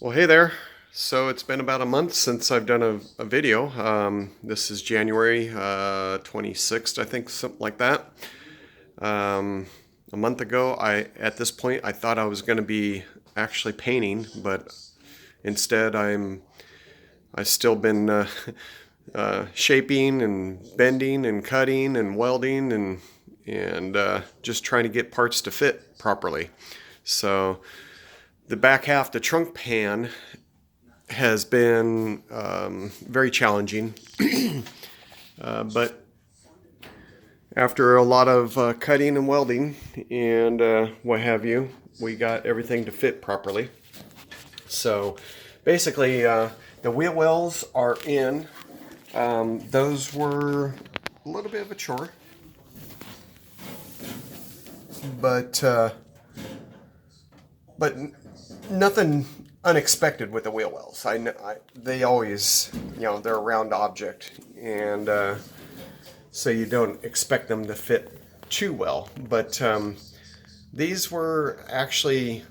Well, hey there. So it's been about a month since I've done a video. This is January 26th, I think, something like that. Um, a month ago, at this point, I thought I was going to be actually painting, but instead I've still been shaping and bending and cutting and welding and just trying to get parts to fit properly. So the back half, the trunk pan, has been very challenging. But after a lot of cutting and welding and what have you, we got everything to fit properly. So basically, the wheel wells are in. Those were a little bit of a chore, but but nothing unexpected with the wheel wells. They always, they're a round object, and so you don't expect them to fit too well. But these were actually,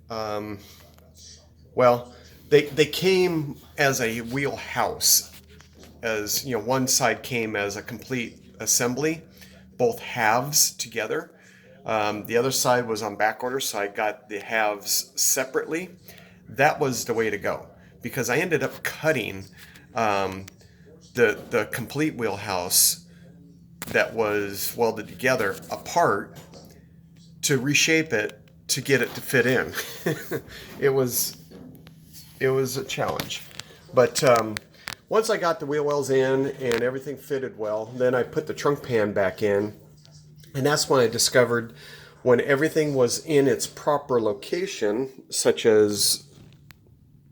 well, they came as a wheel house. As you know, one side came as a complete assembly, both halves together. The other side was on back order, so I got the halves separately. That was the way to go, because I ended up cutting the complete wheelhouse that was welded together apart to reshape it to get it to fit in. it was a challenge, but once I got the wheel wells in and everything fitted well, then I put the trunk pan back in. And that's when I discovered, when everything was in its proper location, such as,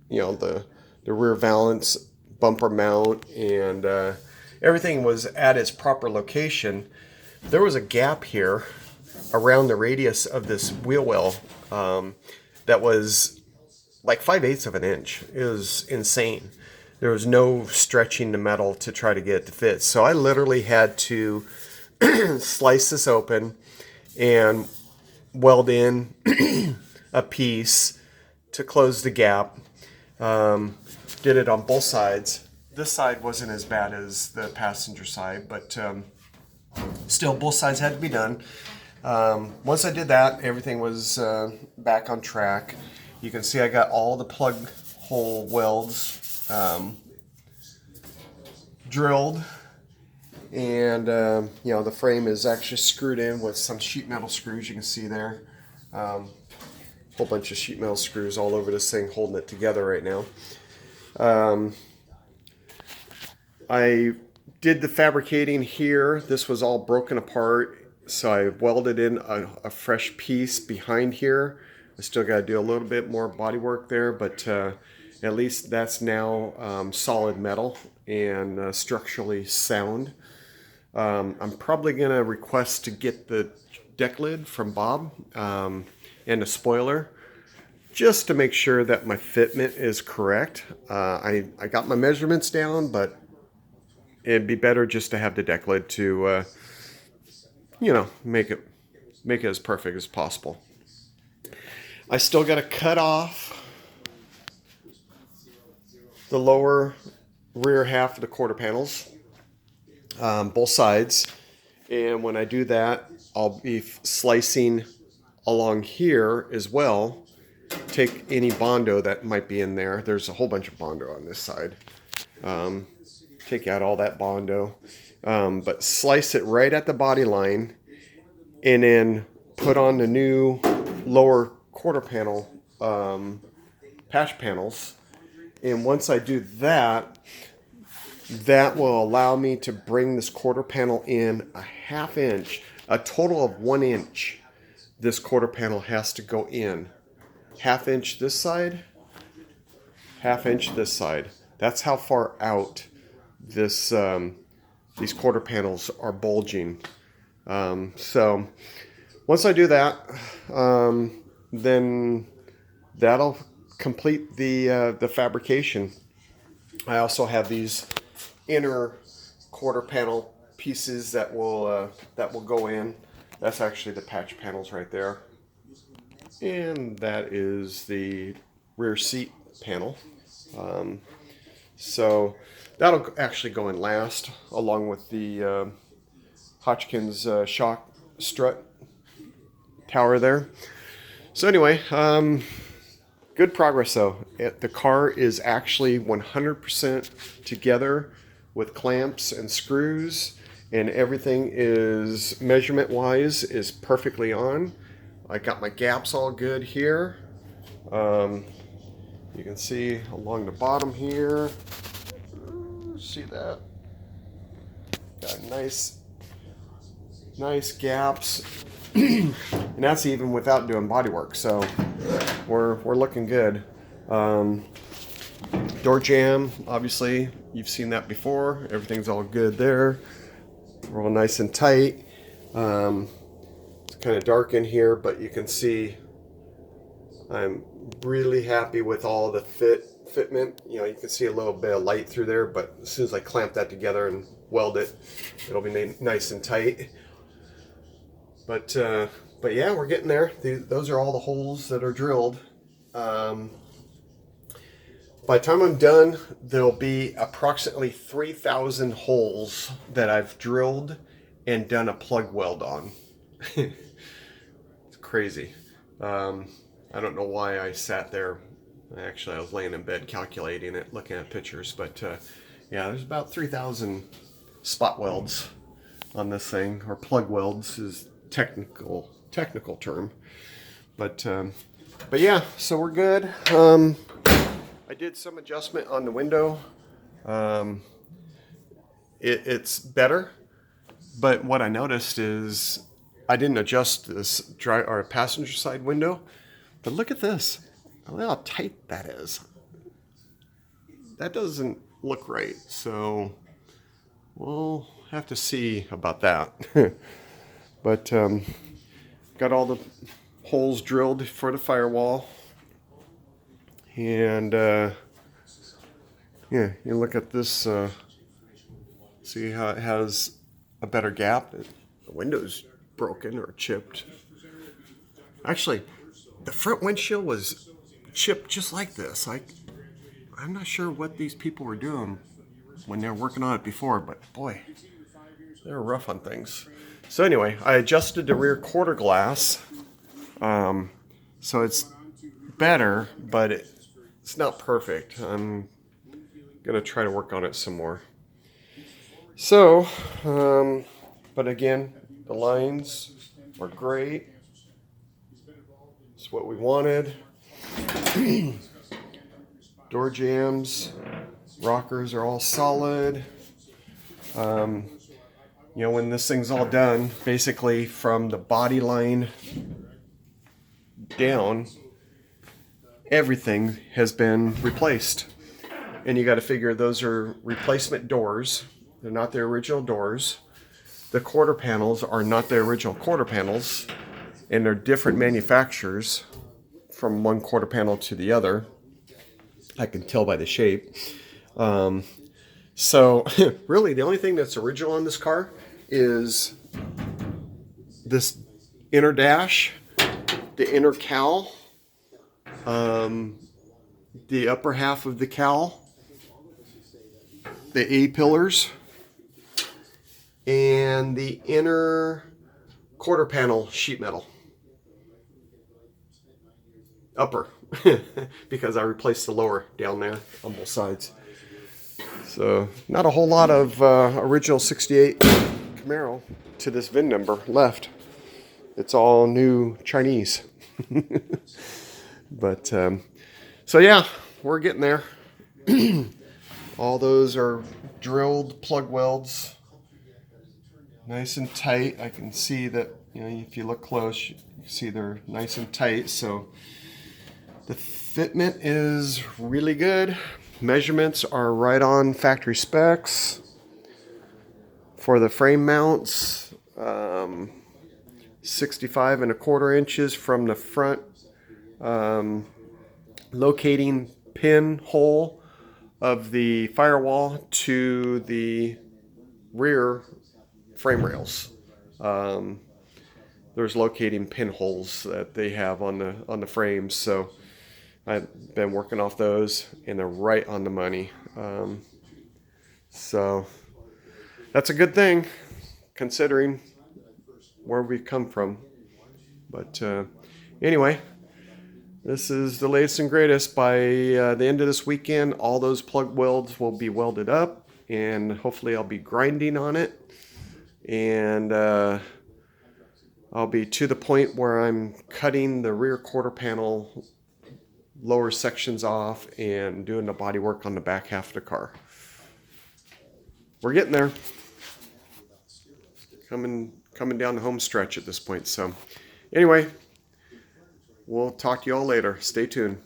the rear valance, bumper mount, and everything was at its proper location, there was a gap here around the radius of this wheel well that was like 5/8 of an inch. It was insane. There was no stretching the metal to try to get it to fit. So I literally had to slice this open and weld in a piece to close the gap. Did it on both sides. This side wasn't as bad as the passenger side, but still both sides had to be done. Once I did that, everything was back on track. You can see I got all the plug hole welds drilled, and the frame is actually screwed in with some sheet metal screws. You can see there, whole bunch of sheet metal screws all over this thing holding it together right now. I did the fabricating here. This was all broken apart, so I welded in a fresh piece behind here. I still got to do a little bit more body work there, but at least that's now solid metal and structurally sound. I'm probably going to request to get the deck lid from Bob and a spoiler, just to make sure that my fitment is correct. I got my measurements down, but it'd be better just to have the deck lid to make it as perfect as possible. I still got to cut off the lower rear half of the quarter panels, both sides, and when I do that, I'll be slicing along here as well. Take any Bondo that might be in there. There's a whole bunch of Bondo on this side. Take out all that Bondo, but slice it right at the body line, and then put on the new lower quarter panel patch panels. And once I do that, that will allow me to bring this quarter panel in a half inch, a total of 1 inch. This quarter panel has to go in. Half inch this side, half inch this side. That's how far out these quarter panels are bulging. So once I do that, then that'll complete the fabrication. I also have these inner quarter panel pieces that will go in. That's actually the patch panels right there, and that is the rear seat panel. So that'll actually go in last, along with the Hotchkiss shock strut tower there. So anyway, good progress though. The car is actually 100% together with clamps and screws, and everything is measurement wise is perfectly on. I got my gaps all good here. You can see along the bottom here. See that? Got nice gaps, and that's even without doing body work. So we're looking good. Door jamb, obviously you've seen that before. Everything's all good there. We're all nice and tight. It's kind of dark in here, but you can see I'm really happy with all the fitment. You know, you can see a little bit of light through there, but as soon as I clamp that together and weld it, it'll be nice and tight. But yeah, we're getting there. Those are all the holes that are drilled. By the time I'm done, there'll be approximately 3,000 holes that I've drilled and done a plug weld on. It's crazy. I don't know why I sat there. Actually, I was laying in bed calculating it, looking at pictures. But yeah, there's about 3,000 spot welds on this thing, or plug welds is technical term. But yeah, so we're good. I did some adjustment on the window. It's better, but what I noticed is I didn't adjust this passenger side window. But look at this. Look how tight that is. That doesn't look right. So we'll have to see about that. But got all the holes drilled for the firewall. And yeah, you look at this. See how it has a better gap. The window's broken or chipped. Actually, the front windshield was chipped just like this. I'm not sure what these people were doing when they were working on it before, but boy, they were rough on things. So anyway, I adjusted the rear quarter glass. So it's better, but it's not perfect. I'm going to try to work on it some more. So, but again, the lines are great. It's what we wanted. Door jambs, rockers are all solid. You know, when this thing's all done, basically from the body line down, everything has been replaced. And you got to figure those are replacement doors. They're not the original doors. The quarter panels are not the original quarter panels, and they're different manufacturers from one quarter panel to the other. I can tell by the shape. So really the only thing that's original on this car is this inner dash, the inner cowl, the upper half of the cowl, the A-pillars, and the inner quarter panel sheet metal. Upper, because I replaced the lower down there on both sides. So not a whole lot of original 68 Camaro to this VIN number left. It's all new Chinese. But so yeah, we're getting there. All those are drilled plug welds, nice and tight. I can see that, you know, if you look close, you can see they're nice and tight. So the fitment is really good. Measurements are right on factory specs. For the frame mounts, 65 1/4 inches from the front locating pin hole of the firewall to the rear frame rails. There's locating pinholes that they have on the frames. So I've been working off those, and they're right on the money. So that's a good thing, considering where we've come from. But anyway, this is the latest and greatest. By the end of this weekend, all those plug welds will be welded up, and hopefully I'll be grinding on it. And I'll be to the point where I'm cutting the rear quarter panel lower sections off and doing the body work on the back half of the car. We're getting there. Coming down the home stretch at this point. So anyway, we'll talk to you all later. Stay tuned.